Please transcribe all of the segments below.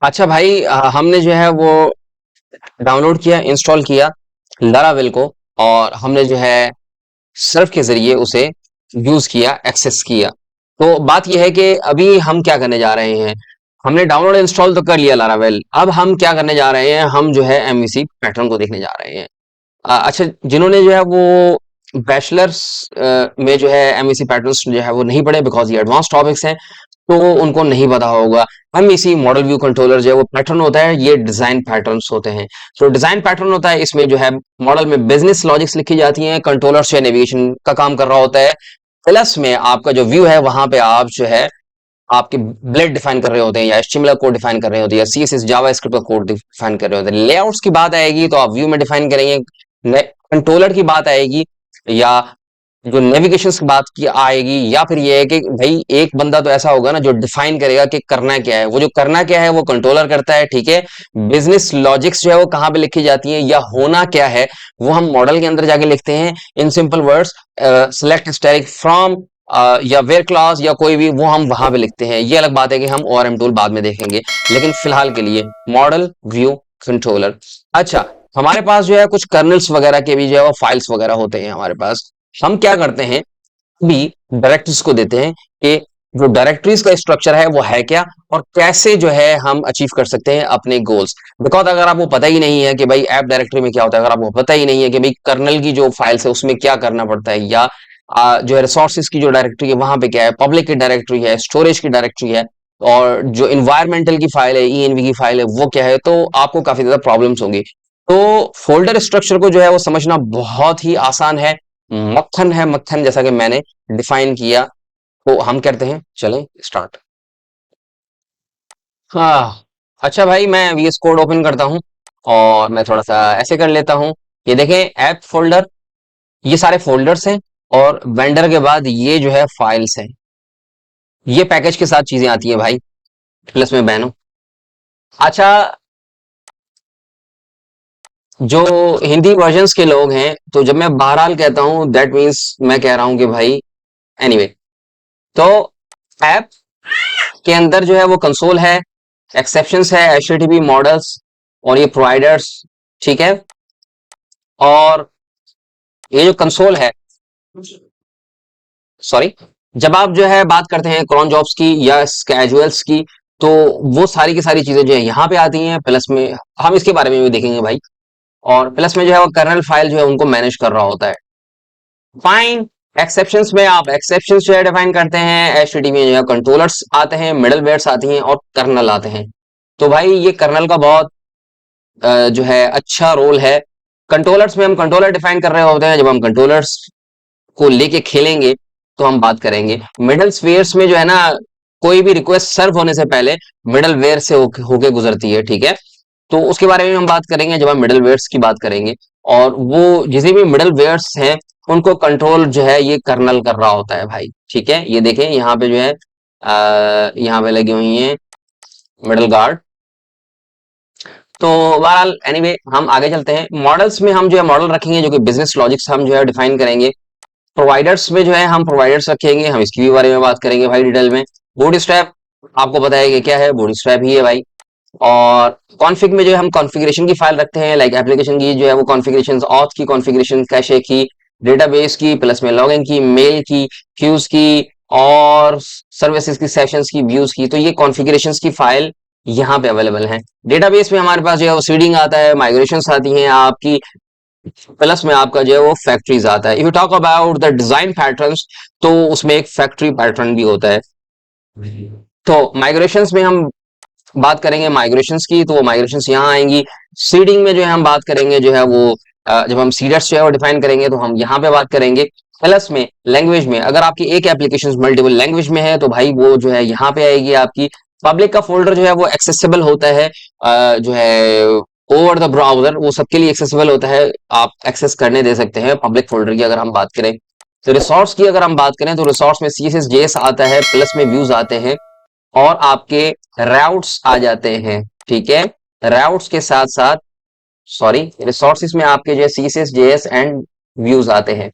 अच्छा भाई, हमने जो है वो डाउनलोड किया, इंस्टॉल किया लारावेल को। और हमने जो है सर्फ के जरिए उसे यूज किया, एक्सेस किया। तो बात यह है कि अभी हम क्या करने जा रहे हैं। हमने डाउनलोड इंस्टॉल तो कर लिया लारावेल, अब हम क्या करने जा रहे हैं, हम जो है एमवीसी पैटर्न को देखने जा रहे हैं। अच्छा, जिन्होंने जो है वो बैचलर्स में जो है एमवीसी पैटर्न्स जो है वो नहीं पढ़े, बिकॉज ये एडवांस टॉपिक्स हैं, तो उनको नहीं पता होगा। एमवीसी मॉडल व्यू कंट्रोलर जो है वो पैटर्न होता है, ये डिजाइन पैटर्न्स होते हैं। तो डिजाइन पैटर्न होता है, इसमें जो है मॉडल में बिजनेस लॉजिक्स लिखी जाती हैं, कंट्रोलर से नेविगेशन का काम कर रहा होता है। प्लस में आपका जो व्यू है वहां पे आप जो है आपके ब्लेड डिफाइन कर रहे होते हैं, या एचटीएमएल कोड डिफाइन कर रहे होते हैं, या सीएसएस जावास्क्रिप्ट का कोड डिफाइन कर रहे होते हैं। लेआउट्स की बात आएगी तो आप व्यू में डिफाइन करेंगे। कंट्रोलर की बात आएगी, या जो नेविगेशन की बात की आएगी, या फिर ये है कि भाई एक बंदा तो ऐसा होगा ना जो डिफाइन करेगा कि करना क्या है। वो जो करना क्या है वो कंट्रोलर करता है, ठीक है। बिजनेस लॉजिक्स जो है वो कहाँ पे लिखी जाती है, या होना क्या है वो हम मॉडल के अंदर जाके लिखते हैं in simple words. Select static from या वेयर क्लास या कोई भी, वो हम वहां पे लिखते हैं। ये अलग बात है कि हम ORM टूल बाद में देखेंगे, लेकिन फिलहाल के लिए मॉडल व्यू कंट्रोलर। अच्छा, हमारे पास जो है कुछ कर्नल्स वगैरह के भी जो है वो फाइल्स वगैरह होते हैं हमारे पास। हम क्या करते हैं, भी डायरेक्टरीज को देते हैं कि जो डायरेक्टरीज का स्ट्रक्चर है वो है क्या, और कैसे जो है हम अचीव कर सकते हैं अपने गोल्स। बिकॉज अगर आपको पता ही नहीं है कि भाई ऐप डायरेक्टरी में क्या होता है, अगर आपको पता ही नहीं है कि भाई कर्नल की जो फाइल्स है उसमें क्या करना पड़ता है, या जो है रिसोर्सेज की जो डायरेक्टरी है वहां पे क्या है, पब्लिक की डायरेक्टरी है, स्टोरेज की डायरेक्टरी है, और जो इन्वायरमेंटल की फाइल है, ENV की फाइल है, वो क्या है, तो आपको काफी ज्यादा प्रॉब्लम्स होंगी। तो फोल्डर स्ट्रक्चर को जो है वो समझना बहुत ही आसान है। मक्खन है मक्खन, जैसा कि मैंने डिफाइन किया। तो हम करते हैं, चलें स्टार्ट। हाँ, अच्छा भाई, मैं VS कोड ओपन करता हूँ और मैं थोड़ा सा ऐसे कर लेता हूँ। ये देखें, ऐप फोल्डर, ये सारे फोल्डर्स हैं, और वेंडर के बाद ये जो है फाइल्स हैं। ये पैकेज के साथ चीजें आती हैं भाई, प्लस में बैनो। अच्छा, जो हिंदी वर्जन्स के लोग हैं, तो जब मैं बहरहाल कहता हूँ दैट मीन्स मैं कह रहा हूँ कि भाई एनीवे। तो ऐप के अंदर जो है वो कंसोल है, एक्सेप्शंस है, HTTP मॉडल्स, और ये प्रोवाइडर्स, ठीक है। और ये जो कंसोल है, सॉरी, जब आप जो है बात करते हैं क्रॉन जॉब्स की या कैजुअल्स की, तो वो सारी की सारी चीजें जो है यहाँ पे आती हैं। प्लस में हम इसके बारे में भी देखेंगे भाई। और प्लस में जो है वो कर्नल फाइल जो है उनको मैनेज कर रहा होता है। फाइन। एक्सेप्शंस में आप एक्सेप्शंस जो है डिफाइन करते हैं। HTTP में जो है कंट्रोलर्स आते हैं, मिडलवेयर्स आती हैं, और कर्नल आते हैं। तो भाई ये कर्नल का बहुत जो है अच्छा रोल है। कंट्रोलर्स में हम कंट्रोलर डिफाइन कर रहे होते हैं, जब हम कंट्रोलर्स को लेके खेलेंगे तो हम बात करेंगे। मिडल स्वेयर्स में जो है ना, कोई भी रिक्वेस्ट सर्व होने से पहले मिडल वेयर से होके गुजरती है, ठीक है। तो उसके बारे में हम बात करेंगे जब हम मिडल वेयर्स की बात करेंगे। और वो जितने भी मिडल वेयर्स हैं उनको कंट्रोल जो है ये कर्नल कर रहा होता है भाई, ठीक है। ये देखें यहाँ पे जो है यहाँ पे लगी हुई है मिडल गार्ड। तो बहरहाल एनीवे, हम आगे चलते हैं। मॉडल्स में हम जो है मॉडल रखेंगे जो कि बिजनेस लॉजिक्स हम जो है डिफाइन करेंगे। प्रोवाइडर्स में जो है हम प्रोवाइडर्स रखेंगे, हम इसकी भी बारे में बात करेंगे भाई डिटेल में। बूटस्ट्रैप, आपको पता है कि क्या है, बूटस्ट्रैप ही है भाई। और कॉन्फ़िग में जो है हम कॉन्फ़िगरेशन की फाइल रखते हैं, लाइक एप्लीकेशन की जो है वो कॉन्फ़िगरेशन, ऑथ की कॉन्फ़िगरेशन, कैशे की, डेटाबेस की, प्लस में लॉगिन की, मेल की, क्यूज की, और सर्विसेज की, सेशंस की, व्यूज की। तो ये कॉन्फ़िगरेशंस की फाइल यहाँ पे अवेलेबल है। डेटाबेस में हमारे पास जो है वो सीडिंग आता है, माइग्रेशंस आती हैं आपकी, प्लस में आपका जो है वो फैक्ट्रीज आता है। If you talk about the design patterns, तो उसमें एक फैक्ट्री पैटर्न भी होता है। तो माइग्रेशंस में हम बात करेंगे माइग्रेशंस की, तो वो माइग्रेशंस यहाँ आएंगी। सीडिंग में जो है हम बात करेंगे जो है वो जब हम सीडर्स जो है वो डिफाइन करेंगे तो हम यहाँ पे बात करेंगे। प्लस में लैंग्वेज में, अगर आपकी एक एप्लीकेशन मल्टीपल लैंग्वेज में है तो भाई वो जो है यहाँ पे आएगी आपकी। पब्लिक का फोल्डर जो है वो एक्सेसिबल होता है, जो है ओवर द ब्राउजर, वो सबके लिए एक्सेसिबल होता है, आप एक्सेस करने दे सकते हैं पब्लिक फोल्डर की। अगर हम बात करें तो रिसोर्स की, अगर हम बात करें तो रिसोर्स में CSS JS आता है, प्लस में व्यूज आते हैं, और आपके राउट्स आ जाते हैं, ठीक है। राउट्स के साथ साथ, सॉरी, रिसोर्सेज में आपके जो है CSS JS एंड व्यूज आते हैं।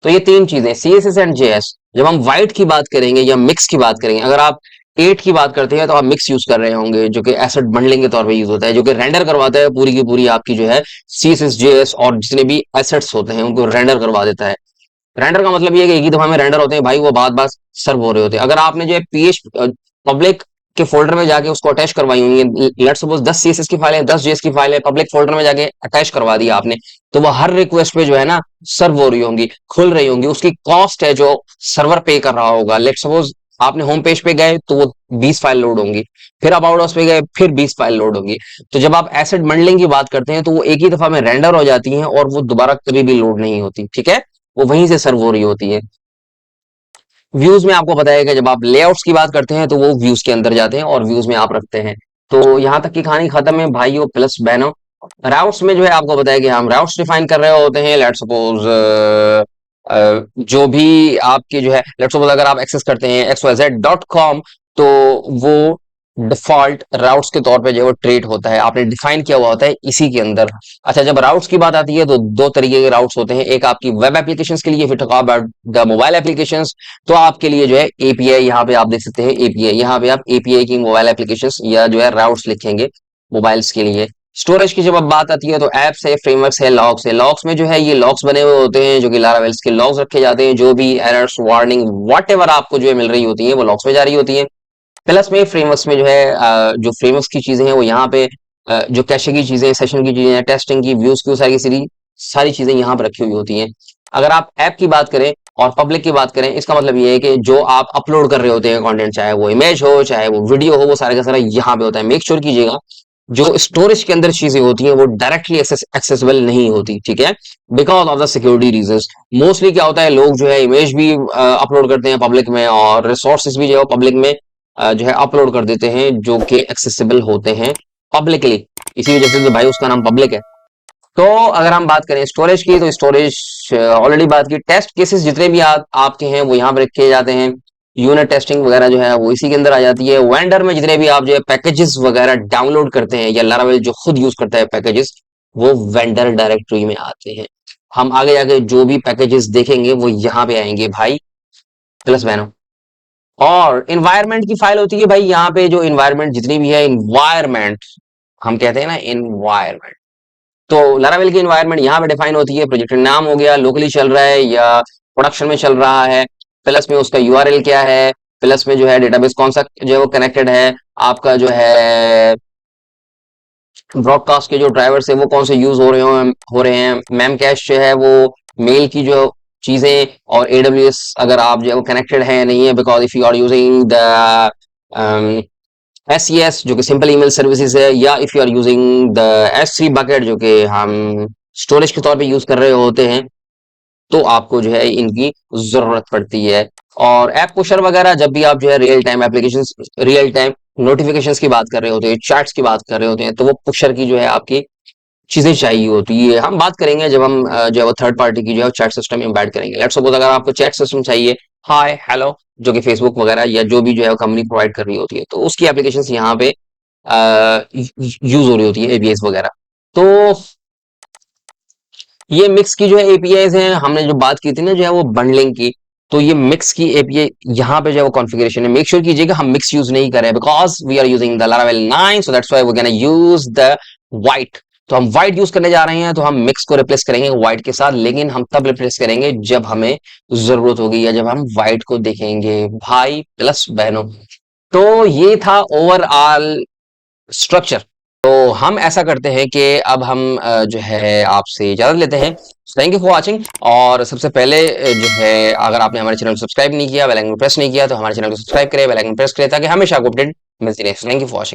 तो ये तीन चीजें CSS एंड JS। जब हम वाइट की बात करेंगे या मिक्स की बात करेंगे, अगर आप 8 की बात करते हैं तो आप मिक्स यूज कर रहे होंगे, जो कि एसेट बंडलिंग के तौर पे यूज होता है, जो कि रेंडर करवाता है पूरी की पूरी आपकी जो है CSS JS और जितने भी एसेट्स होते हैं उनको रेंडर करवा देता है। रेंडर का मतलब ये है कि एक ही दफा में रेंडर होते हैं भाई, वो बात बात सर्व हो रहे होते हैं। अगर आपने जो है पीएच पब्लिक के फोल्डर में जाके उसको अटैच करवाई हुई है, लेट्स सपोज 10 CSS की फाइल है, 10 JS की फाइल है, पब्लिक फोल्डर में जाके अटैच करवा दिया आपने, तो वो हर रिक्वेस्ट पे जो है ना सर्व हो रही होंगी, खुल रही होंगी। उसकी कॉस्ट है जो सर्वर पे कर रहा होगा। लेट्स सपोज आपने होम पेज पे गए तो वो 20 फाइल लोड होंगी, फिर अबाउट अस पे गए फिर 20 फाइल लोड होंगी। तो जब आप एसेट बंडलिंग की बात करते हैं तो वो एक ही दफा में रेंडर हो जाती हैं और वो दोबारा कभी भी लोड नहीं होती, ठीक है, वो वहीं से सर्व हो रही होती है। व्यूज में आपको पता है कि जब आप लेआउट्स की बात करते हैं तो वो व्यूज के अंदर जाते हैं और व्यूज में आप रखते हैं। तो यहां तक की कहानी खत्म है भाइयों प्लस बहनों। राउट्स में जो है आपको पता है कि हम राउट्स डिफाइन कर रहे होते हैं। लेट्स सपोज जो भी आपकी जो है, लेट्स सपोज अगर आप एक्सेस करते हैं xyz.com, तो वो डिफॉल्ट राउट्स के तौर पे जो है वो ट्रेट होता है, आपने डिफाइन किया हुआ होता है इसी के अंदर। अच्छा, जब राउट्स की बात आती है तो दो तरीके के राउट्स होते हैं, एक आपकी वेब एप्लीकेशंस के लिए, फिर talk about the mobile applications, तो आपके लिए जो है एपीआई, यहाँ पे आप देख सकते हैं एपीआई, यहाँ पे आप एपीआई की मोबाइल एप्लीकेशंस या जो है राउट्स लिखेंगे मोबाइल्स के लिए। स्टोरेज की जब अब बात आती है तो एप्स है, फ्रेमवर्क्स है, लॉग्स है। लॉग्स में जो है ये लॉग्स बने हुए होते हैं जो कि लारावेल्स के लॉग्स रखे जाते हैं, जो भी एरर्स वार्निंग वट आपको जो है मिल रही होती है वो लॉग्स में जा रही होती है। प्लस में फ्रेमवर्क्स में जो है जो फ्रेमवर्क्स की चीजें हैं वो यहाँ पे जो कैशे की चीजें, सेशन की चीजें, टेस्टिंग की, व्यूज की, सारी की सारी चीजें यहाँ पे रखी हुई होती हैं। अगर आप ऐप की बात करें और पब्लिक की बात करें, इसका मतलब ये है कि जो आप अपलोड कर रहे होते हैं कंटेंट, चाहे वो इमेज हो चाहे वो वीडियो हो, वो सारा का सारा यहाँ पे होता है। मेक श्योर कीजिएगा जो स्टोरेज के अंदर चीजें होती हैं वो डायरेक्टली एक्सेसिबल नहीं होती, ठीक है, because of the security reasons. Mostly क्या होता है, लोग जो है इमेज भी अपलोड करते हैं पब्लिक में और रिसोर्सेज भी जो है पब्लिक में जो है अपलोड कर देते हैं जो कि एक्सेसिबल होते हैं पब्लिकली, इसी वजह से तो भाई उसका नाम पब्लिक है। तो अगर हम बात करें स्टोरेज की, तो स्टोरेज ऑलरेडी बात की। टेस्ट केसेस जितने भी आपके हैं वो यहाँ पर रखे जाते हैं। यूनिट टेस्टिंग वगैरह जो है वो इसी के अंदर आ जाती है। वेंडर में जितने भी आप जो है पैकेजेस वगैरह डाउनलोड करते हैं या लारावेल जो खुद यूज करता है पैकेजेस, वो वेंडर डायरेक्टरी में आते हैं। हम आगे जाके जो भी पैकेजेस देखेंगे वो यहाँ पे आएंगे भाई प्लस बहनों। और इन्वायरमेंट की फाइल होती है भाई, यहाँ पे जो इन्वायरमेंट जितनी भी है, इन्वायरमेंट हम कहते हैं ना इन्वायरमेंट, तो लारावेल की इन्वायरमेंट यहाँ पे डिफाइन होती है। प्रोजेक्ट नाम हो गया, लोकली चल रहा है या प्रोडक्शन में चल रहा है, प्लस में उसका यूआरएल क्या है, प्लस में जो है डेटाबेस कौन सा जो है वो कनेक्टेड है, आपका जो है ब्रॉडकास्ट के जो ड्राइवर्स है वो कौन से यूज हो रहे हैं, मैम कैश जो है वो मेल की जो चीजें, और एडब्ल्यूएस अगर आप जो है वो कनेक्टेड है या नहीं है, because if you are using the SES जो कि सिंपल ईमेल सर्विसेज है, या if you are using the S3 bucket जो कि हम स्टोरेज के तौर पे यूज कर रहे होते हैं, तो आपको जो है इनकी जरूरत पड़ती है। और ऐप पुशर वगैरह जब भी आप जो है real time applications, real time notifications की बात कर रहे होते हैं, चैट्स की बात कर रहे होते हैं, तो वो पुशर की जो है आपकी चीजें चाहिए होती है। हम बात करेंगे जब हम जो है वो थर्ड पार्टी की जो है चैट सिस्टम एम्बेड करेंगे। लेट्स सपोज अगर आपको चैट सिस्टम चाहिए, हाय हेलो, जो कि फेसबुक वगैरह या जो भी जो है कंपनी प्रोवाइड कर रही होती है, तो उसकी एप्लीकेशंस यहाँ पे यूज हो रही होती है, एपीआईज वगैरह। तो ये मिक्स की जो है एपीआईज हैं, हमने जो बात की थी ना जो है वो बंडलिंग की, तो ये मिक्स की एपीआई यहाँ पे जो है वो कॉन्फ़िगरेशन है। मेक श्योर कीजिएगा हम मिक्स यूज नहीं कर रहे हैं, because we are using the Laravel 9, so that's why we gonna use the white. तो हम व्हाइट यूज करने जा रहे हैं, तो हम मिक्स को रिप्लेस करेंगे व्हाइट के साथ, लेकिन हम तब रिप्लेस करेंगे जब हमें जरूरत होगी या जब हम व्हाइट को देखेंगे भाई प्लस बहनों। तो ये था ओवरऑल स्ट्रक्चर। तो हम ऐसा करते हैं कि अब हम जो है आपसे इजाजत लेते हैं। Thank you for watching. और सबसे पहले जो है अगर आपने हमारे चैनल को सब्सक्राइब नहीं किया, बेल आइकन प्रेस नहीं किया, तो हमारे चैनल को सब्सक्राइब करें, बेल आइकन प्रेस करें, ताकि हमेशा आपको अपडेट मिलती रहे। Thank you for watching.